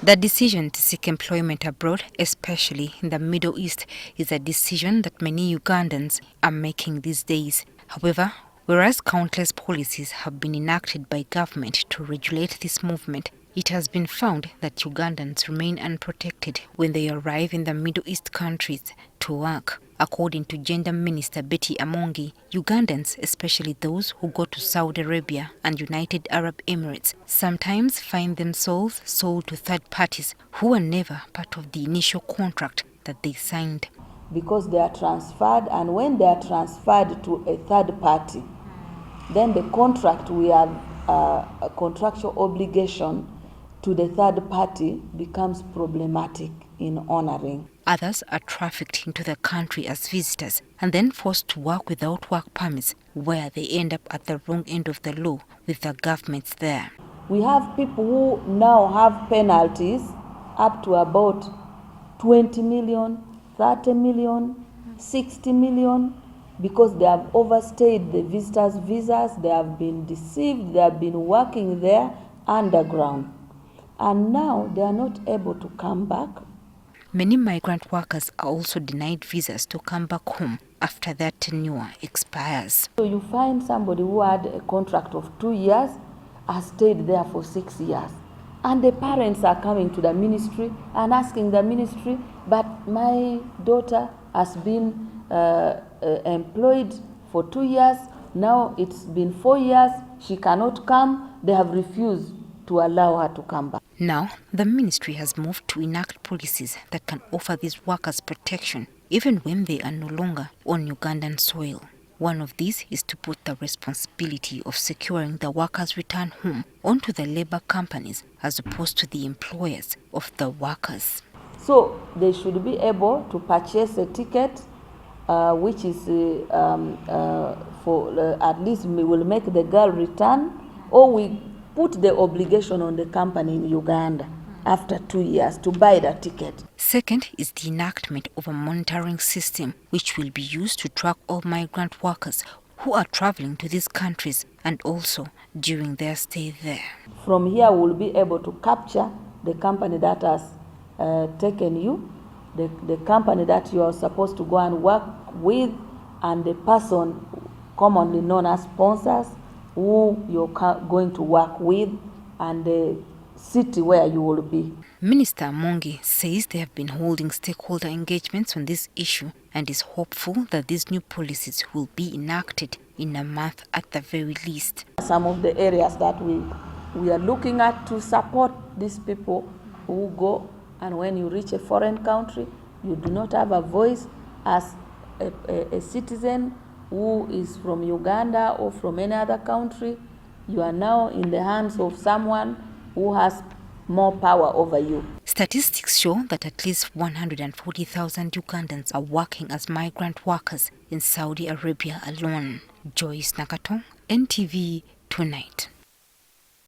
The decision to seek employment abroad, especially in the Middle East, is a decision that many Ugandans are making these days. However, whereas countless policies have been enacted by government to regulate this movement, it has been found that Ugandans remain unprotected when they arrive in the Middle East countries to work. According to Gender Minister Betty Amongi, Ugandans, especially those who go to Saudi Arabia and United Arab Emirates, sometimes find themselves sold to third parties who are never part of the initial contract that they signed. Because they are transferred, and when they are transferred to a third party, then the contract, we have a contractual obligation to the third party becomes problematic in honoring. Others are trafficked into the country as visitors and then forced to work without work permits, where they end up at the wrong end of the law with the governments there. We have people who now have penalties up to about 20 million, 30 million, 60 million, because they have overstayed the visitors' visas, they have been deceived, they have been working there underground. And now they are not able to come back. Many migrant workers are also denied visas to come back home after their tenure expires. So you find somebody who had a contract of 2 years has stayed there for 6 years. And the parents are coming to the ministry and asking the ministry, but my daughter has been employed for 2 years, now it's been 4 years, she cannot come. They have refused to allow her to come back. Now, the ministry has moved to enact policies that can offer these workers protection, even when they are no longer on Ugandan soil. One of these is to put the responsibility of securing the workers' return home onto the labor companies as opposed to the employers of the workers. So they should be able to purchase a ticket which is at least we will make the girl return, or we put the obligation on the company in Uganda after 2 years to buy the ticket. Second is the enactment of a monitoring system which will be used to track all migrant workers who are traveling to these countries and also during their stay there. From here we'll be able to capture the company that has taken you, the company that you are supposed to go and work with, and the person commonly known as sponsors who you're going to work with, and the city where you will be. Minister Amongi says they have been holding stakeholder engagements on this issue and is hopeful that these new policies will be enacted in a month at the very least. Some of the areas that we are looking at to support these people who go, and when you reach a foreign country, you do not have a voice as a citizen who is from Uganda or from any other country. You are now in the hands of someone who has more power over you. Statistics show that at least 140,000 Ugandans are working as migrant workers in Saudi Arabia alone. Joyce Nakato, NTV Tonight.